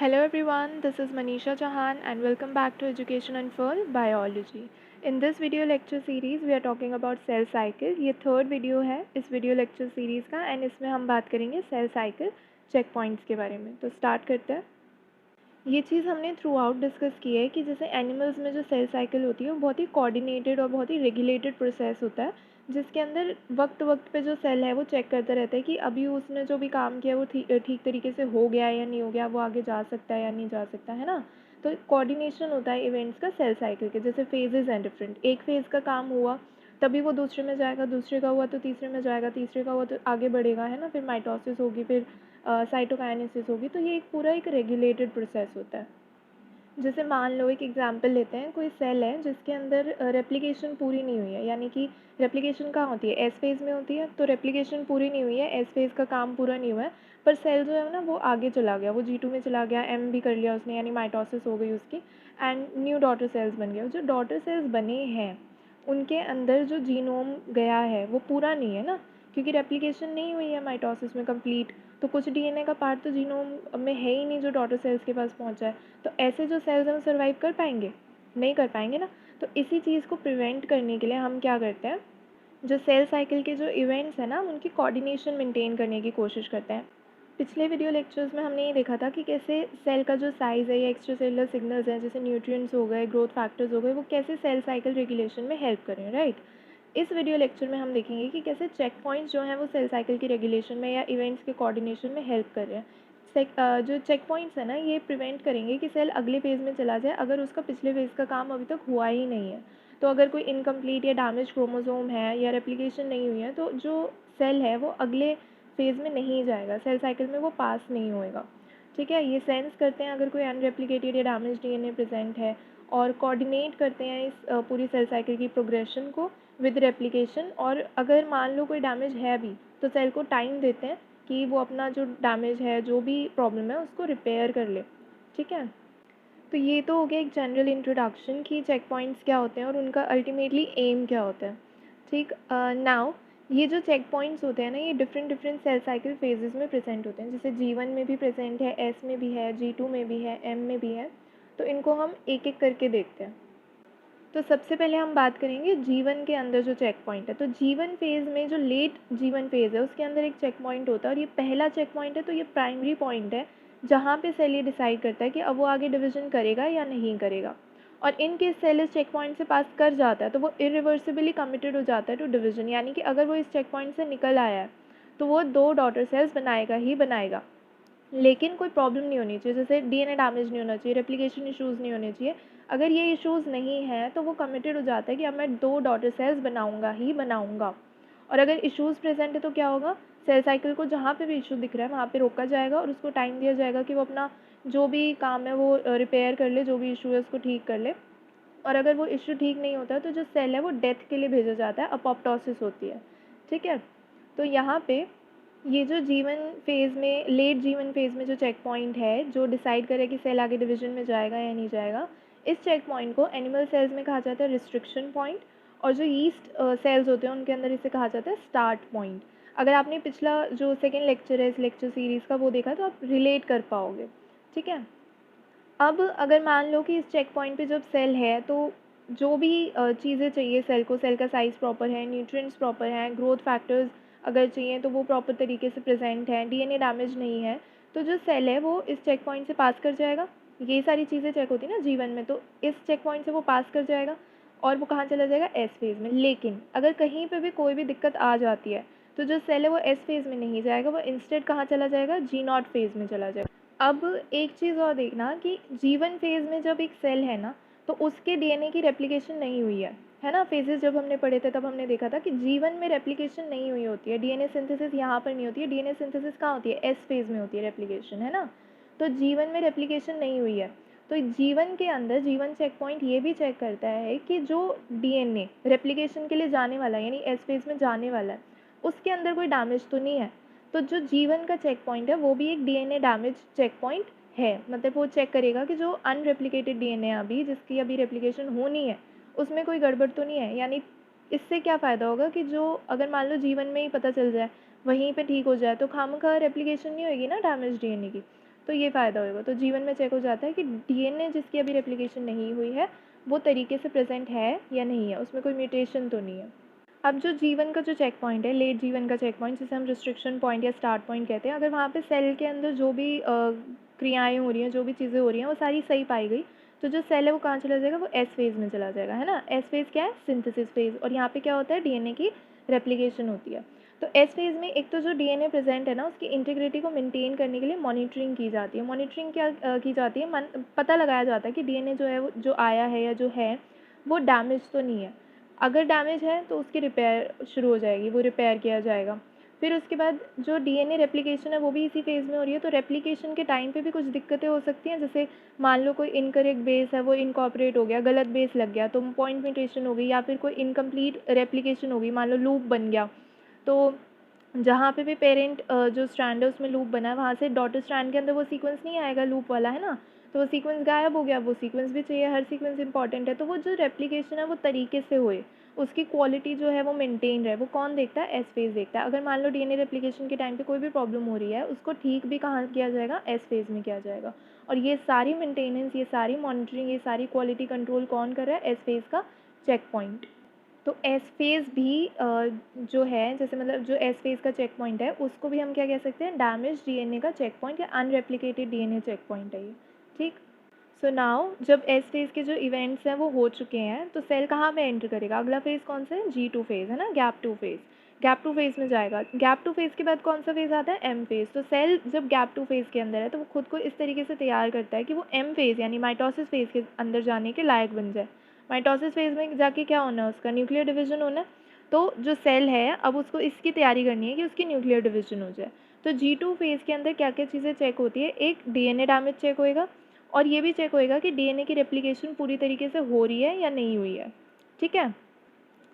Hello everyone, this is Manisha Chauhan and welcome back to Education Unfurlbiology. In this video lecture series we are talking about cell cycle. ये third video है इस video lecture series का and इसमें हम बात करेंगे cell cycle check points के बारे में। तो स्टार्ट करते हैं। ये चीज़ हमने थ्रू आउट डिस्कस की है कि जैसे एनिमल्स में जो सेल साइकिल होती है वो बहुत ही कोऑर्डिनेटेड और बहुत ही रेगुलेटेड प्रोसेस होता है, जिसके अंदर वक्त वक्त पे जो सेल है वो चेक करता रहता है कि अभी उसने जो भी काम किया वो ठीक तरीके से हो गया है या नहीं हो गया, वो आगे जा सकता है या नहीं जा सकता, है ना। तो कोऑर्डिनेशन होता है इवेंट्स का सेल साइकिल के। जैसे फेजेस हैं डिफरेंट, एक फेज़ का काम हुआ तभी वो दूसरे में जाएगा, दूसरे का हुआ तो तीसरे में जाएगा, तीसरे का हुआ तो आगे बढ़ेगा, है ना। फिर माइटोसिस होगी, फिर साइटोकाइनेसिस होगी। तो ये एक पूरा एक रेगुलेटेड प्रोसेस होता है। जैसे मान लो एक एग्जांपल लेते हैं, कोई सेल है जिसके अंदर रेप्लिकेशन पूरी नहीं हुई है, यानी कि रेप्लिकेशन कहाँ होती है, एस फेज़ में होती है। तो रेप्लिकेशन पूरी नहीं हुई है, एस फेज़ का काम पूरा नहीं हुआ है, पर सेल जो है ना वो आगे चला गया, वो G2 में चला गया, एम भी कर लिया उसने, यानी माइटोसिस हो गई उसकी एंड न्यू डॉटर सेल्स बन गया। जो डॉटर सेल्स बने हैं उनके अंदर जो जीनोम गया है वो पूरा नहीं है ना, क्योंकि रेप्लिकेशन नहीं हुई है माइटोसिस में कंप्लीट। तो कुछ डीएनए का पार्ट तो जीनोम में है ही नहीं जो डॉटर सेल्स के पास पहुंचा है। तो ऐसे जो सेल्स हैं वो सर्वाइव कर पाएंगे? नहीं कर पाएंगे ना। तो इसी चीज़ को प्रिवेंट करने के लिए हम क्या करते हैं, जो सेल साइकिल के जो इवेंट्स हैं ना उनकी कोऑर्डिनेशन मेंटेन करने की कोशिश करते हैं। पिछले वीडियो लेक्चर्स में हमने ये देखा था कि कैसे सेल का जो साइज़ है या एक्स्ट्रा सेलुलर सिग्नल्स हैं, जैसे न्यूट्रिएंट्स हो गए, ग्रोथ फैक्टर्स हो गए, वो कैसे सेल साइकिल रेगुलेशन में हेल्प करें, राइट। इस वीडियो लेक्चर में हम देखेंगे कि कैसे चेक पॉइंट्स जो हैं वो सेल साइकिल की रेगुलेशन में या इवेंट्स के कोऑर्डिनेशन में हेल्प कर रहे हैं। जो चेक पॉइंट्स हैं ना ये प्रिवेंट करेंगे कि सेल अगले फेज़ में चला जाए अगर उसका पिछले फेज़ का काम अभी तक हुआ ही नहीं है। तो अगर कोई इनकम्प्लीट या डैमेज क्रोमोसोम है या रेप्लिकेशन नहीं हुई है तो जो सेल है वो अगले फेज़ में नहीं जाएगा, सेल साइकिल में वो पास नहीं होएगा। ठीक है, ये सेंस करते हैं अगर कोई अनरेप्लिकेटेड या डैमेज डीएनए प्रेजेंट है, और कोऑर्डिनेट करते हैं इस पूरी सेल साइकिल की प्रोग्रेशन को विद रेप्लिकेशन। और अगर मान लो कोई डैमेज है भी तो सेल को टाइम देते हैं कि वो अपना जो डैमेज है, जो भी प्रॉब्लम है उसको रिपेयर कर ले। ठीक है, तो ये तो हो गया एक जनरल इंट्रोडक्शन कि चेक पॉइंट्स क्या होते हैं और उनका अल्टीमेटली एम क्या होता है। ठीक, नाउ ये जो चेक पॉइंट्स होते हैं ना ये different different cell cycle phases में प्रेजेंट होते हैं। जैसे G1 में भी प्रेजेंट है, S में भी है, G2 में भी है, M में भी है। तो इनको हम एक एक करके देखते हैं। तो सबसे पहले हम बात करेंगे G1 के अंदर जो चेक पॉइंट है। तो G1 फेज़ में जो लेट G1 फेज़ है उसके अंदर एक चेक पॉइंट होता है, और ये पहला चेक पॉइंट है। तो ये प्राइमरी पॉइंट है जहाँ पे सेल ये डिसाइड करता है कि अब वो आगे डिवीजन करेगा या नहीं करेगा। और इन केस सेल इस चेक पॉइंट से पास कर जाता है तो वो इरिवर्सिबली कमिटेड हो जाता है टू डिवीजन, यानी कि अगर वो इस चेक पॉइंट से निकल आया है तो वो 2 डॉटर सेल्स बनाएगा ही बनाएगा। लेकिन कोई प्रॉब्लम नहीं होनी चाहिए, जैसे डीएनए डैमेज नहीं होना चाहिए, रेप्लिकेशन इश्यूज़ नहीं होने चाहिए। अगर ये इश्यूज़ नहीं हैं तो वो कमिटेड हो जाता है कि अब मैं 2 डॉटर सेल्स बनाऊंगा ही बनाऊंगा। और अगर इश्यूज़ प्रेजेंट है तो क्या होगा, सेल साइकिल को जहाँ पे भी इशू दिख रहा है वहाँ पे रोका जाएगा और उसको टाइम दिया जाएगा कि वो अपना जो भी काम है वो रिपेयर कर ले, जो भी इशू है उसको ठीक कर ले। और अगर वो इशू ठीक नहीं होता तो जो सेल है वो डेथ के लिए भेजा जाता है, अपोप्टोसिस होती है। ठीक है, तो यहाँ पे ये जो G1 फेज़ में, लेट G1 फेज़ में जो चेक पॉइंट है जो डिसाइड करे कि सेल आगे डिवीजन में जाएगा या नहीं जाएगा, इस चेक पॉइंट को एनिमल सेल्स में कहा जाता है रिस्ट्रिक्शन पॉइंट, और जो ईस्ट सेल्स होते हैं उनके अंदर इसे कहा जाता है स्टार्ट पॉइंट। अगर आपने पिछला जो सेकेंड लेक्चर है इस लेक्चर सीरीज़ का वो देखा तो आप रिलेट कर पाओगे। ठीक है, अब अगर मान लो कि इस चेक पॉइंट पे जब सेल है तो जो भी चीज़ें चाहिए सेल को, सेल का साइज़ प्रॉपर है, न्यूट्रिएंट्स प्रॉपर हैं, ग्रोथ फैक्टर्स अगर चाहिए तो वो प्रॉपर तरीके से प्रेजेंट हैं, डीएनए डैमेज नहीं है, तो जो सेल है वो इस चेक पॉइंट से पास कर जाएगा। ये सारी चीज़ें चेक होती है ना G1 में, तो इस चेक पॉइंट से वो पास कर जाएगा और वो कहाँ चला जाएगा, एस फेज़ में। लेकिन अगर कहीं पर भी कोई भी दिक्कत आ जाती है तो जो सेल है वो एस फेज़ में नहीं जाएगा, वो इंस्टेड कहाँ चला जाएगा, G0 फेज़ में चला जाएगा। अब एक चीज़ और देखना कि G1 फेज़ में जब एक सेल है ना तो उसके डीएनए की रेप्लिकेशन नहीं हुई है ना। फेजेस जब हमने पढ़े थे तब हमने देखा था कि G1 में रेप्लिकेशन नहीं हुई होती है, डीएनए सिंथेसिस यहाँ पर नहीं होती है, डीएनए सिंथेसिस कहाँ होती है, एस फेज़ में होती है रेप्लिकेशन, है ना। तो G1 में रेप्लिकेशन नहीं हुई है, तो G1 के अंदर G1 चेक पॉइंट ये भी चेक करता है कि जो डीएनए रेप्लिकेशन के लिए जाने वाला है, यानी एस फेज़ में जाने वाला है, उसके अंदर कोई डैमेज तो नहीं है। तो जो G1 का चेक पॉइंट है वो भी एक डीएनए डैमेज चेक पॉइंट है, मतलब वो चेक करेगा कि जो अनरेप्लिकेटेड डीएनए अभी जिसकी अभी रेप्लिकेशन होनी है उसमें कोई गड़बड़ तो नहीं है। यानी इससे क्या फ़ायदा होगा कि जो अगर मान लो G1 में ही पता चल जाए, वहीं पे ठीक हो जाए, तो खामखा रेप्लिकेशन नहीं होगी ना डैमेज डीएनए की। तो ये फ़ायदा होगा। तो जीवन में चेक हो जाता है कि डीएनए जिसकी अभी रेप्लिकेशन नहीं हुई है वो तरीके से प्रेजेंट है या नहीं है, उसमें कोई म्यूटेशन तो नहीं है। अब जो जीवन का जो चेक पॉइंट है, लेट जीवन का चेक पॉइंट, जिसे हम रिस्ट्रिक्शन पॉइंट या स्टार्ट पॉइंट कहते हैं, अगर वहाँ पे सेल के अंदर जो भी क्रियाएँ हो रही हैं, जो भी चीज़ें हो रही हैं, वो सारी सही पाई गई, तो जो सेल है वो कहाँ चला जाएगा, वो एस फेज़ में चला जाएगा, है ना। एस फेज़ क्या है, सिंथेसिस फेज़, और यहाँ पे क्या होता है, डीएनए की रेप्लिकेशन होती है। तो एस फेज़ में एक तो जो डीएनए प्रेजेंट है ना, उसकी इंटीग्रिटी को मेंटेन करने के लिए मॉनिटरिंग की जाती है। मॉनिटरिंग क्या की जाती है, पता लगाया जाता है कि डीएनए जो है वो जो आया है या जो है वो डैमेज तो नहीं है। अगर डैमेज है तो उसकी रिपेयर शुरू हो जाएगी, वो रिपेयर किया जाएगा। फिर उसके बाद जो डीएनए रेप्लिकेशन है वो भी इसी फेज़ में हो रही है, तो रेप्लिकेशन के टाइम पे भी कुछ दिक्कतें हो सकती हैं, जैसे मान लो कोई इनकरेक्ट बेस है वो इनकॉर्पोरेट हो गया, गलत बेस लग गया तो पॉइंट म्यूटेशन हो गई, या फिर कोई इनकम्प्लीट रेप्लिकेशन हो गई, मान लो लूप बन गया, तो जहाँ पे भी पेरेंट जो स्ट्रैंड है उसमें लूप बना है, वहाँ से डॉटर स्ट्रैंड के अंदर वो सीक्वेंस नहीं आएगा लूप वाला, है ना। तो वो सीक्वेंस गायब हो गया, वो सीक्वेंस भी चाहिए, हर सीक्वेंस इंपॉर्टेंट है, तो वो जो रेप्लिकेशन है वो तरीके से होए, उसकी क्वालिटी जो है वो मेंटेन रहे, वो कौन देखता है, एस फेज़ देखता है। अगर मान लो डीएनए रेप्लिकेशन के टाइम पे कोई भी प्रॉब्लम हो रही है, उसको ठीक भी कहाँ किया जाएगा, एस फेज़ में किया जाएगा। और ये सारी मेंटेनेंस, ये सारी मॉनिटरिंग, ये सारी क्वालिटी कंट्रोल कौन कर रहा है, एस फेज़ का चेक पॉइंट। तो एस फेज़ भी जो है, जैसे मतलब जो एस फेज़ का चेक पॉइंट है उसको भी हम क्या कह सकते हैं, डैमेज डीएनए का चेक पॉइंट या अनरेप्लिकेटेड डीएनए चेक पॉइंट है ये, ठीक। सो नाउ जब एस फेज़ के जो इवेंट्स हैं वो हो चुके हैं, तो सेल कहाँ में एंटर करेगा, अगला फेज़ कौन सा है, G2 फेज़, है ना, गैप 2 फेज़। गैप 2 फेज़ में जाएगा। गैप 2 फेज़ के बाद कौन सा फेज़ आता है, एम फेज़। तो सेल जब गैप 2 फेज़ के अंदर है तो वो खुद को इस तरीके से तैयार करता है कि वो एम फेज़ यानी माइटोसिस फेज़ के अंदर जाने के लायक बन जाए। माइटोसिस फेज़ में जाके क्या होना है, उसका न्यूक्लियर डिवीजन होना है। तो जो सेल है अब उसको इसकी तैयारी करनी है कि उसकी न्यूक्लियर डिवीजन हो जाए। तो G2 फेज़ के अंदर क्या क्या चीज़ें चेक होती है, एक डीएनए डैमेज चेक होएगा, और ये भी चेक होएगा कि डीएनए की रेप्लिकेशन पूरी तरीके से हो रही है या नहीं हुई है, ठीक है।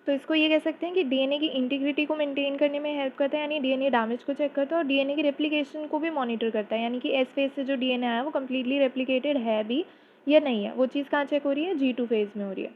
तो इसको ये कह सकते हैं कि डीएनए की इंटीग्रिटी को मेंटेन करने में हेल्प करता है, यानी डीएनए डैमेज को चेक करता है, और डीएनए की रेप्लिकेशन को भी मॉनिटर करता है, यानी कि एस फेज़ से जो डीएनए आया वो कम्प्लीटली रेप्लिकेटेड है भी या नहीं है, वो चीज़ कहाँ चेक हो रही है, G2 फेज़ में हो रही है।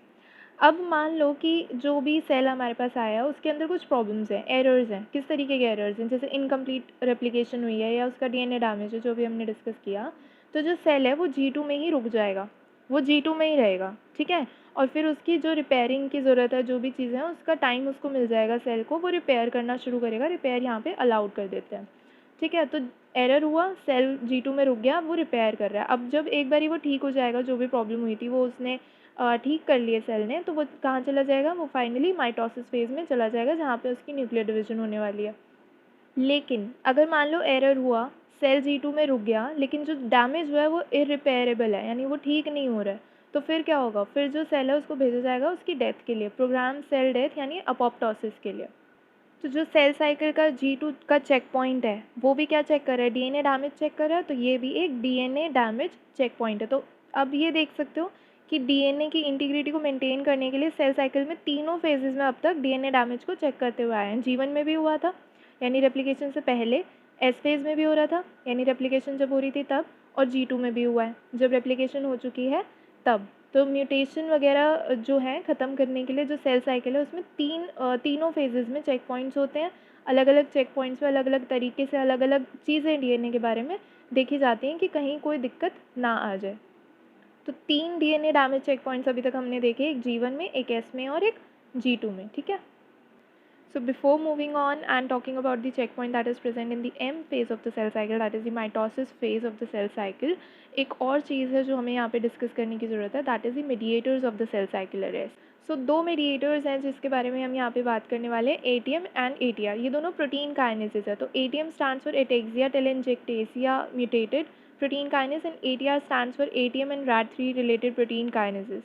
अब मान लो कि जो भी सेल हमारे पास आया है उसके अंदर कुछ प्रॉब्लम्स हैं, एरर्स हैं, किस तरीके के एरर्स हैं, जैसे इनकम्प्लीट रेप्लिकेशन हुई है या उसका डीएनए डैमेज है, जो भी हमने डिस्कस किया, तो जो सेल है वो G2 में ही रुक जाएगा, वो G2 में ही रहेगा, ठीक है। और फिर उसकी जो रिपेयरिंग की ज़रूरत है, जो भी चीज़ें हैं, उसका टाइम उसको मिल जाएगा, सेल को वो रिपेयर करना शुरू करेगा, रिपेयर यहाँ पे अलाउड कर देते हैं, ठीक है। तो एरर हुआ, सेल G2 में रुक गया, वो रिपेयर कर रहा है। अब जब एक बारी वो ठीक हो जाएगा, जो भी प्रॉब्लम हुई थी वो उसने ठीक कर लिए सेल ने, तो वो कहाँ चला जाएगा, वो फाइनली माइटोसिस फेज़ में चला जाएगा, जहाँ पे उसकी न्यूक्लियर डिवीजन होने वाली है। लेकिन अगर मान लो एरर हुआ, सेल G2 में रुक गया, लेकिन जो डैमेज हुआ है वो इरिपेयरेबल है, यानी वो ठीक नहीं हो रहा है, तो फिर क्या होगा, फिर जो सेल है उसको भेजा जाएगा उसकी डेथ के लिए, प्रोग्राम सेल डेथ यानी अपोप्टोसिस के लिए। तो जो सेल साइकिल का G2 का चेक पॉइंट है वो भी क्या चेक कर रहा है, डीएनए डैमेज चेक कर रहा है, तो ये भी एक डीएनए डैमेज चेक पॉइंट है। तो अब ये देख सकते हो कि डीएनए की इंटीग्रिटी को मेंटेन करने के लिए सेल साइकिल में तीनों फेजेस में अब तक डीएनए डैमेज को चेक करते हुए आए हैं। जीवन में भी हुआ था, यानी रेप्लिकेशन से पहले, एस फेज़ में भी हो रहा था, यानी रेप्लिकेशन जब हो रही थी तब, और G2 में भी हुआ है जब रेप्लिकेशन हो चुकी है तब। तो म्यूटेशन वगैरह जो है ख़त्म करने के लिए जो सेल साइकिल है उसमें तीनों फेजेस में चेक पॉइंट्स होते हैं। अलग अलग चेक पॉइंट्स पे अलग अलग तरीके से अलग अलग चीज़ें डीएनए के बारे में देखी जाती हैं कि कहीं कोई दिक्कत ना आ जाए। तो 3 डीएनए डैमेज चेक पॉइंट्स अभी तक हमने देखे, एक G1 में, एक एस में और एक G2 में, ठीक है। So before moving on and talking about the checkpoint that is present in the M phase of the cell cycle, that is the mitosis phase of the cell cycle, एक और चीज़ है जो हमें यहाँ पे डिस्कस करने की ज़रूरत है, that is the mediators of the cell cycle arrest. So दो mediators हैं जिसके बारे में हम यहाँ पे बात करने वाले हैं, ATM and ATR. ये दोनों प्रोटीन काइनेसेस है। तो ATM stands for ataxia telangiectasia mutated protein kinase and ATR stands for ATM and RAD3 related protein kinases.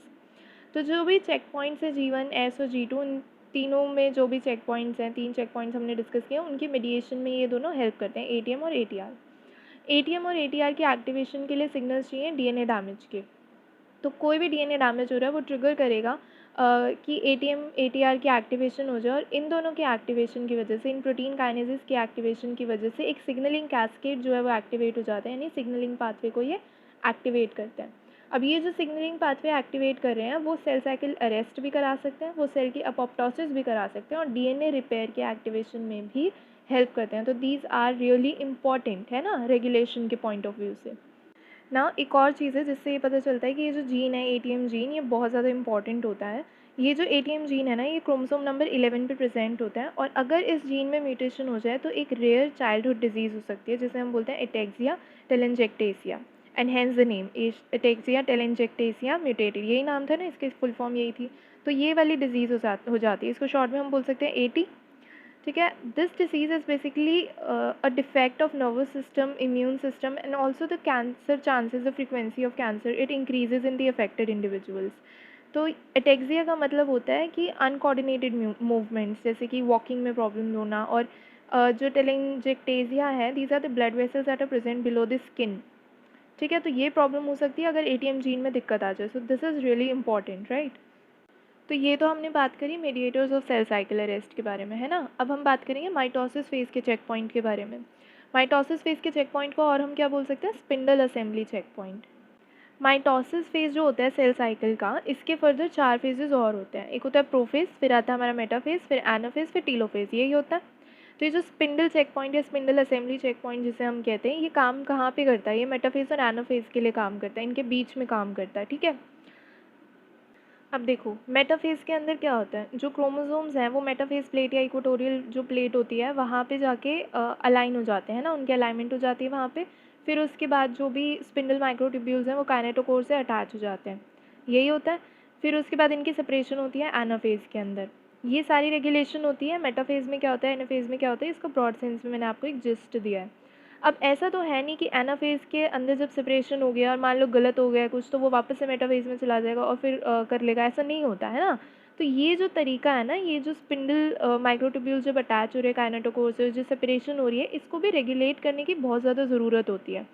तो जो भी चेक पॉइंट्स है G1, S और G2, उन तीनों में जो भी चेक पॉइंट्स हैं, 3 चेक पॉइंट्स हमने डिस्कस किए, उनकी मेडिएशन में ये दोनों हेल्प करते हैं, ATM और ATR। ATM और ATR की एक्टिवेशन के लिए सिग्नल्स चाहिए डीएनए डैमेज के। तो कोई भी डीएनए डैमेज हो रहा है वो ट्रिगर करेगा कि ATM ATR की एक्टिवेशन हो जाए, और इन दोनों के एक्टिवेशन की वजह से, इन प्रोटीन काइनेसिस की एक्टिवेशन की वजह से एक सिग्नलिंग कैस्केड जो है वो एक्टिवेट हो जाता है, यानी सिग्नलिंग पाथवे को ये एक्टिवेट करते हैं। अब ये जो सिग्नलिंग पाथवे एक्टिवेट कर रहे हैं वो सेल साइकिल अरेस्ट भी करा सकते हैं, वो सेल की अपोप्टोसिस भी करा सकते हैं, और डीएनए रिपेयर के एक्टिवेशन में भी हेल्प करते हैं। तो दीज आर रियली इम्पॉर्टेंट है ना रेगुलेशन के पॉइंट ऑफ व्यू से। ना एक और चीज़ है जिससे ये पता चलता है कि ये जो जीन है एटीएम जीन, ये बहुत ज़्यादा इंपॉर्टेंट होता है। ये जो एटीएम जीन है ना, ये क्रोमोसोम नंबर 11 पे प्रेजेंट होता है, और अगर इस जीन में म्यूटेशन हो जाए तो एक रेयर चाइल्डहुड डिजीज़ हो सकती है जिसे हम बोलते हैं ataxia telangiectasia, and hence the name ataxia telangiectasia mutated. यही नाम था ना, इसकी फुल फॉर्म यही थी। तो ये वाली डिजीज़ हो जाती है, इसको शॉर्ट में हम बोल सकते हैं एटी। ठीक है, this disease is basically a defect of nervous system, immune system, and also the cancer chances, the frequency of cancer it increases in the affected individuals. तो एटेक्सिया का मतलब होता है कि अनकोऑर्डिनेटेड मूवमेंट्स, जैसे कि वॉकिंग में प्रॉब्लम होना, और जो टेलेंजेक्टेसिया है, these are the blood vessels that are present below the skin. ठीक है, तो ये प्रॉब्लम हो सकती है अगर एटीएम जीन में दिक्कत आ जाए। So this is really important, right. तो ये तो हमने बात करी mediators of cell cycle arrest के बारे में, है ना। अब हम बात करेंगे माइटोसिस फेज़ के चेक पॉइंट के बारे में। माइटोसिस फेज़ के चेक पॉइंट को और हम क्या बोल सकते हैं, spindle assembly checkpoint. Mitosis phase जो होता है सेल साइकिल का, इसके फर्दर 4 फेजेस और होते हैं। एक होता है प्रोफेज, फिर आता है हमारा मेटाफेज, फिर एनाफेज, फिर टीलोफेज, यही होता है। तो ये जो स्पिंडल चेक पॉइंट या स्पिंडल असेंबली चेक पॉइंट जिसे हम कहते हैं, ये काम कहाँ पे करता है, ये मेटाफेज और एनाफेज के लिए काम करता है, इनके बीच में काम करता है। ठीक है, अब देखो मेटाफेज के अंदर क्या होता है, जो क्रोमोसोम्स हैं वो मेटाफेज प्लेट या इक्वेटोरियल जो प्लेट होती है वहाँ पे जाके अलाइन हो जाते हैं ना, उनकी अलाइनमेंट हो जाती है वहाँ पे। फिर उसके बाद जो भी स्पिंडल माइक्रोट्यूब्यूल्स हैं वो काइनेटोकोर से अटैच हो जाते हैं, यही होता है। फिर उसके बाद इनकी सेपरेशन होती है एनाफेज के अंदर। ये सारी रेगुलेशन होती है। मेटाफेज में क्या होता है, एनाफेज में क्या होता है, इसका ब्रॉड सेंस में मैंने आपको एक जिस्ट दिया है। अब ऐसा तो है नहीं कि एनाफेज के अंदर जब सेपरेशन हो गया और मान लो गलत हो गया कुछ, तो वो वापस से मेटाफेज में चला जाएगा और फिर कर लेगा, ऐसा नहीं होता है ना। तो ये जो तरीका है ना, ये जो स्पिंडल माइक्रोट्यूब्यूल जब अटैच हो रहे हैं काइनेटोकोर से, जो सेपरेशन हो रही है, इसको भी रेगुलेट करने की बहुत ज़्यादा ज़रूरत होती है,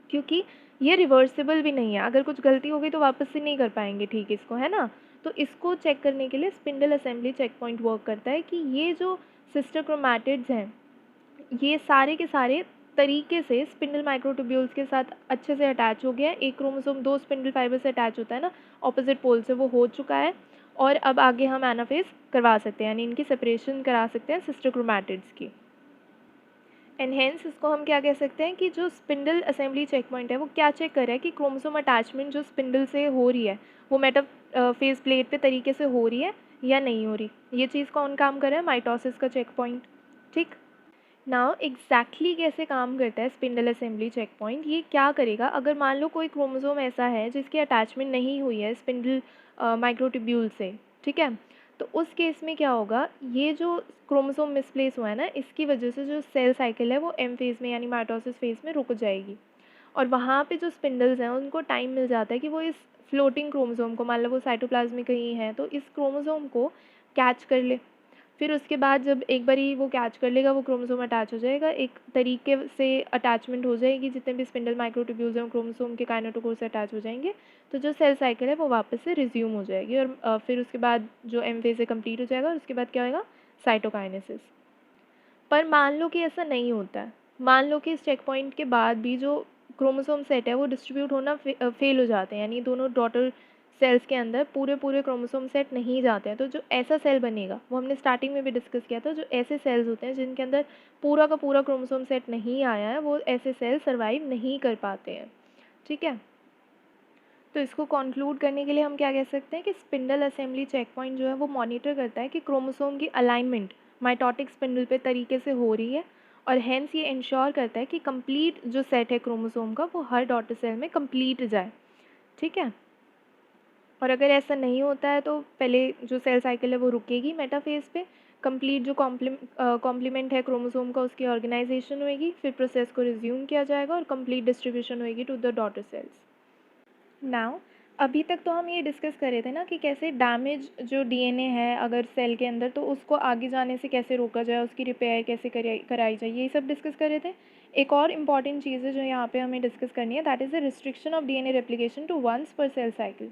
क्योंकि ये रिवर्सिबल भी नहीं है। अगर कुछ गलती हो गई तो वापस से नहीं कर पाएंगे ठीक इसको, है ना। तो इसको चेक करने के लिए spindle assembly checkpoint work करता है कि ये जो सिस्टर क्रोमैटिड्स हैं, ये सारे के सारे तरीके से स्पिंडल माइक्रोट्यूब्यूल्स के साथ अच्छे से अटैच हो गया है। एक क्रोमोसोम 2 स्पिंडल फाइबर से अटैच होता है ना ऑपोजिट पोल से, वो हो चुका है, और अब आगे हम एनाफेज करवा सकते हैं, यानी इनकी सेपरेशन करा सकते हैं सिस्टर क्रोमैटिड्स की। एंड हेंस इसको हम क्या कह सकते हैं कि जो स्पिंडल असेंबली चेक पॉइंट है वो क्या चेक कर रहा है कि क्रोमोसोम अटैचमेंट जो स्पिंडल से हो रही है वो फेज प्लेट पे तरीके से हो रही है या नहीं हो रही। ये चीज़ कौन काम कर रहा है, माइटोसिस का चेक पॉइंट। ठीक, नाउ एग्जैक्टली कैसे काम करता है स्पिंडल असेंबली चेक पॉइंट, ये क्या करेगा अगर मान लो कोई क्रोमोसोम ऐसा है जिसकी अटैचमेंट नहीं हुई है स्पिंडल माइक्रोट्यूब्यूल से। ठीक है, तो उस केस में क्या होगा, ये जो क्रोमोसोम मिसप्लेस हुआ है ना, इसकी वजह से जो सेल साइकिल है वो एम फेज़ में यानी माइटोसिस फेज़ में रुक जाएगी, और वहाँ पे जो स्पिंडल्स हैं उनको टाइम मिल जाता है कि वो इस फ्लोटिंग क्रोमोसोम को, मान लो वो साइटोप्लाज्म में कहीं है, तो इस क्रोमोसोम को कैच कर ले। फिर उसके बाद जब एक बारी वो कैच कर लेगा, वो क्रोमोसोम अटैच हो जाएगा, एक तरीके से अटैचमेंट हो जाएगी, जितने भी स्पिंडल माइक्रोट्यूब्यूल्स हैं क्रोमोसोम के काइनेटोकोर से अटैच हो जाएंगे, तो जो सेल साइकिल है वो वापस से रिज्यूम हो जाएगी, और फिर उसके बाद जो एम फेज़ है कंप्लीट हो जाएगा, और उसके बाद क्या होगा, साइटोकाइनेसिस। पर मान लो कि ऐसा नहीं होता है, मान लो कि इस चेक पॉइंट के बाद भी जो क्रोमोसोम सेट है वो डिस्ट्रीब्यूट होना फेल हो जाते हैं, यानी दोनों डॉटर सेल्स के अंदर पूरे पूरे क्रोमोसोम सेट नहीं जाते हैं, तो जो ऐसा सेल बनेगा वो हमने स्टार्टिंग में भी डिस्कस किया था, जो ऐसे सेल्स होते हैं जिनके अंदर पूरा का पूरा क्रोमोसोम सेट नहीं आया है, वो ऐसे सेल सर्वाइव नहीं कर पाते हैं। ठीक है, तो इसको कंक्लूड करने के लिए हम क्या कह सकते हैं कि स्पिंडल असेंबली चेक पॉइंट जो है वो मॉनिटर करता है कि क्रोमोसोम की अलाइनमेंट माइटोटिक स्पिंडल पे तरीके से हो रही है, और हेंस ये इंश्योर करता है कि कंप्लीट जो सेट है क्रोमोसोम का वो हर डॉटर सेल में कंप्लीट जाए। ठीक है, और अगर ऐसा नहीं होता है तो पहले जो सेल साइकिल है वो रुकेगी मेटाफेज पे, कंप्लीट जो कॉम्प्लीमेंट है क्रोमोसोम का उसकी ऑर्गेनाइजेशन होएगी, फिर प्रोसेस को रिज्यूम किया जाएगा और कंप्लीट डिस्ट्रीब्यूशन होएगी to the daughter cells. Now अभी तक तो हम ये डिस्कस कर रहे थे ना कि कैसे डैमेज जो डीएनए है अगर सेल के अंदर, तो उसको आगे जाने से कैसे रोका जाए, उसकी रिपेयर कैसे कराई जाए, यही सब डिस्कस कर रहे थे। एक और इम्पॉर्टेंट चीज़ है जो यहाँ पे हमें डिस्कस करनी है, that is the restriction of DNA replication to once per cell cycle.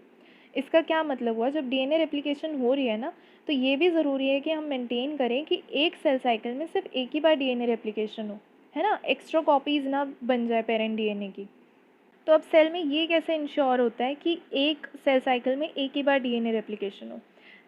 इसका क्या मतलब हुआ, जब डीएनए रेप्लिकेशन हो रही है ना, तो ये भी ज़रूरी है कि हम मेंटेन करें कि एक सेल साइकिल में सिर्फ एक ही बार डीएनए रेप्लिकेशन हो, है ना, एक्स्ट्रा कॉपीज़ ना बन जाए पेरेंट डीएनए की। तो अब सेल में ये कैसे इंश्योर होता है कि एक सेल साइकिल में एक ही बार डीएनए रेप्लिकेशन हो,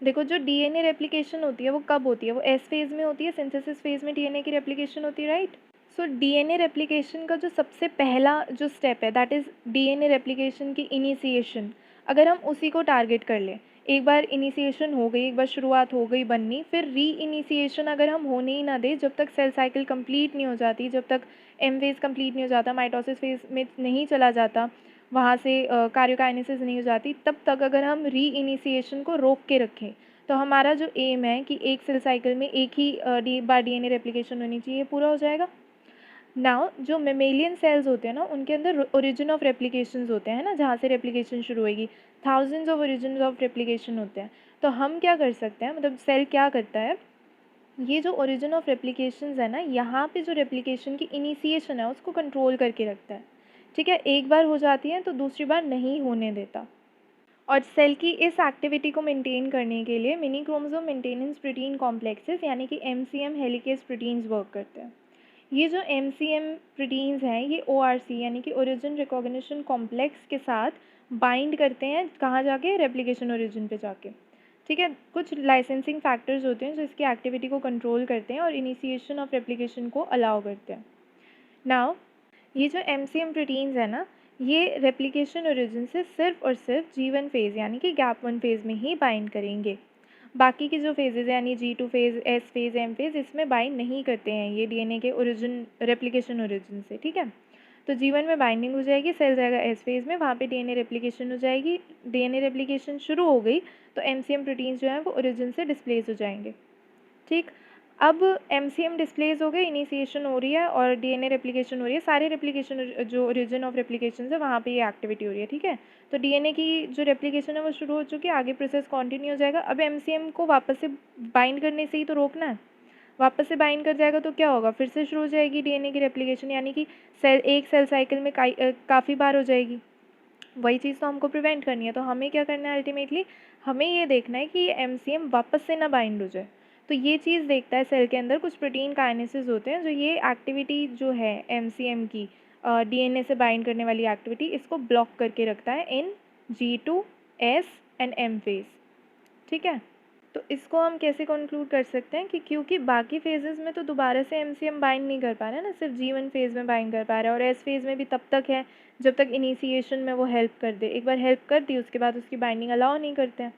देखो जो डीएनए रेप्लिकेशन होती है वो कब होती है, वो एस फेज़ में होती है, सिंथेसिस फेज़ में डीएनए की रेप्लिकेशन होती है, राइट। सो डीएनए रेप्लिकेशन का जो सबसे पहला जो स्टेप है दैट इज़ डीएनए रेप्लिकेशन की इनिशिएशन। अगर हम उसी को टारगेट कर लें, एक बार इनिशिएशन हो गई, एक बार शुरुआत हो गई बननी, फिर री इनिशिएशन अगर हम होने ही ना दें, जब तक सेल साइकिल कंप्लीट नहीं हो जाती, जब तक एम फेज़ कंप्लीट नहीं हो जाता, माइटोसिस फेज़ में नहीं चला जाता, वहाँ से कार्योकाइनेसिस नहीं हो जाती, तब तक अगर हम री इनिशिएशन को रोक के रखें, तो हमारा जो एम है कि एक सेल साइकिल में एक ही बार डीएनए रेप्लिकेशन होनी चाहिए, पूरा हो जाएगा। नाउ जो मेमेलियन सेल्स होते हैं ना, उनके अंदर ओरिजिन ऑफ रेप्लिकेशंस होते हैं ना, जहाँ से रेप्लिकेशन शुरू होगी, thousands of origin of replication होते हैं। तो हम क्या कर सकते हैं, मतलब सेल क्या करता है, ये जो ओरिजिन ऑफ रेप्लिकेशंस है ना, यहाँ पे जो रेप्लिकेशन की इनिशिएशन है उसको कंट्रोल करके रखता है, ठीक है। एक बार हो जाती है तो दूसरी बार नहीं होने देता। और सेल की इस एक्टिविटी को मेंटेन करने के लिए mini chromosome maintenance protein complexes यानी कि एमसीएम हेलिकेज प्रोटीन्स वर्क करते हैं। ये जो एमसीएम प्रोटीन्स हैं ये ओआरसी यानी कि ओरिजिन रिकॉग्निशन कॉम्प्लेक्स के साथ बाइंड करते हैं, कहाँ जाके, रेप्लिकेशन ओरिजिन पे जाके, ठीक है। कुछ लाइसेंसिंग फैक्टर्स होते हैं जो इसकी एक्टिविटी को कंट्रोल करते हैं और इनिशिएशन ऑफ रेप्लिकेशन को अलाउ करते हैं। नाउ ये जो एमसीएम प्रोटीन्स है ना, ये रेप्लिकेशन ओरिजिन से सिर्फ और सिर्फ G1 फेज़ यानी कि गैप 1 फेज़ में ही बाइंड करेंगे। बाकी की जो फेजेज़ यानी G2 phase, S phase, M phase, इसमें बाइंड नहीं करते हैं ये डीएनए के ओरिजिन, रेप्लिकेशन ओरिजिन से, ठीक है। तो G1 में बाइंडिंग हो जाएगी, सेल जाएगा एस फेज़ में, वहाँ पे डीएनए रेप्लिकेशन हो जाएगी। डीएनए रेप्लिकेशन शुरू हो गई तो एमसीएम प्रोटीन्स जो हैं वो ओरिजिन से डिस्प्लेस हो जाएंगे, ठीक। अब एमसीएम डिस्प्लेस हो गए, इनिशिएशन हो रही है और डीएनए रेप्लिकेशन हो रही है, सारे रेप्लिकेशन जो ओरिजिन ऑफ रेप्लिकेशन है वहाँ पे ये एक्टिविटी हो रही है, ठीक है। तो डीएनए की जो रेप्लिकेशन है वो शुरू हो चुकी है, आगे प्रोसेस कंटिन्यू हो जाएगा। अब एमसीएम को वापस से बाइंड करने से ही तो रोकना है, वापस से बाइंड कर जाएगा तो क्या होगा, फिर से शुरू हो जाएगी डीएनए की रेप्लिकेशन, यानी कि एक सेल साइकिल में काफ़ी बार हो जाएगी। वही चीज़ तो हमको प्रिवेंट करनी है। तो हमें क्या करना है, अल्टीमेटली हमें ये देखना है कि ये एमसीएम वापस से ना बाइंड हो जाए। तो ये चीज़ देखता है सेल के अंदर, कुछ प्रोटीन काइनेसिस होते हैं जो ये एक्टिविटी जो है एमसीएम की, डीएनए से बाइंड करने वाली एक्टिविटी, इसको ब्लॉक करके रखता है इन G2, S and M phase, ठीक है। तो इसको हम कैसे कंक्लूड कर सकते हैं कि क्योंकि बाकी फेजेस में तो दोबारा से एमसीएम बाइंड नहीं कर पा रहा है ना, सिर्फ G1 फेज़ में बाइंड कर पा रहा है, और एस फेज़ में भी तब तक है जब तक इनिशिएशन में वो हेल्प कर दे। एक बार हेल्प कर दी उसके बाद उसकी बाइंडिंग अलाउ नहीं करते हैं,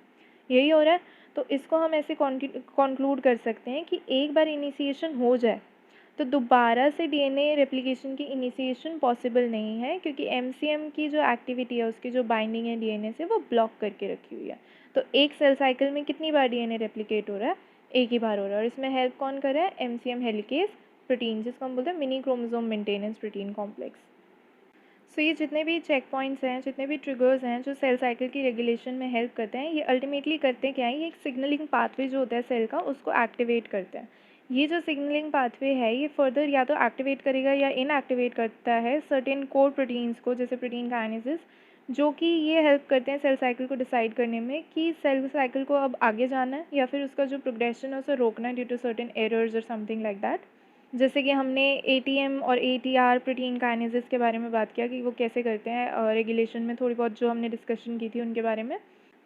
यही हो रहा है। तो इसको हम ऐसे कंक्लूड कर सकते हैं कि एक बार इनिशिएशन हो जाए तो दोबारा से डीएनए रेप्लिकेशन की इनिशिएशन पॉसिबल नहीं है, क्योंकि एमसीएम की जो एक्टिविटी है, उसकी जो बाइंडिंग है डीएनए से, वो ब्लॉक करके रखी हुई है। तो एक सेल साइकिल में कितनी बार डीएनए रेप्लिकेट हो रहा है, एक ही बार हो रहा है, और इसमें हेल्प कौन कर रहा है, एमसीएम हेलिकेज प्रोटीन, जिसको हम बोलते हैं mini chromosome maintenance protein complex. So ये जितने भी चेक पॉइंट्स हैं, जितने भी ट्रिगर्स हैं जो सेल साइकिल की रेगुलेशन में हेल्प करते हैं, ये अल्टीमेटली करते क्या है, ये एक सिग्नलिंग पाथवे जो होता है सेल का, उसको एक्टिवेट करते हैं। ये जो सिग्नलिंग पाथवे है ये फर्दर या तो एक्टिवेट करेगा या इनएक्टिवेट करता है सर्टेन कोर प्रोटीन्स को, जैसे प्रोटीन काइनेसिस, जो कि ये हेल्प करते हैं सेल साइकिल को डिसाइड करने में कि सेल साइकिल को अब आगे जाना है या फिर उसका जो प्रोग्रेशन है उसे रोकना है ड्यू टू सर्टेन एरर्स और समथिंग लाइक दैट। जैसे कि हमने एटीएम और एटीआर प्रोटीन काइनेसिस के बारे में बात किया कि वो कैसे करते हैं, रेगुलेशन में थोड़ी बहुत जो हमने डिस्कशन की थी उनके बारे में।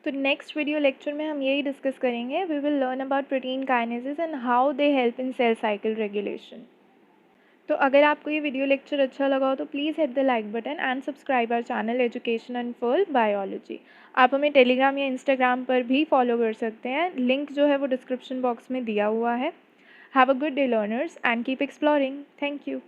तो नेक्स्ट वीडियो लेक्चर में हम यही डिस्कस करेंगे, we will learn about protein kinases and how they help in cell cycle regulation. तो अगर आपको ये वीडियो लेक्चर अच्छा लगा हो तो please hit the like button and subscribe our channel education unfurl biology. आप हमें टेलीग्राम या इंस्टाग्राम पर भी फॉलो कर सकते हैं, लिंक जो है वो डिस्क्रिप्शन बॉक्स में दिया हुआ है। Have a good day, learners, and keep exploring. Thank you.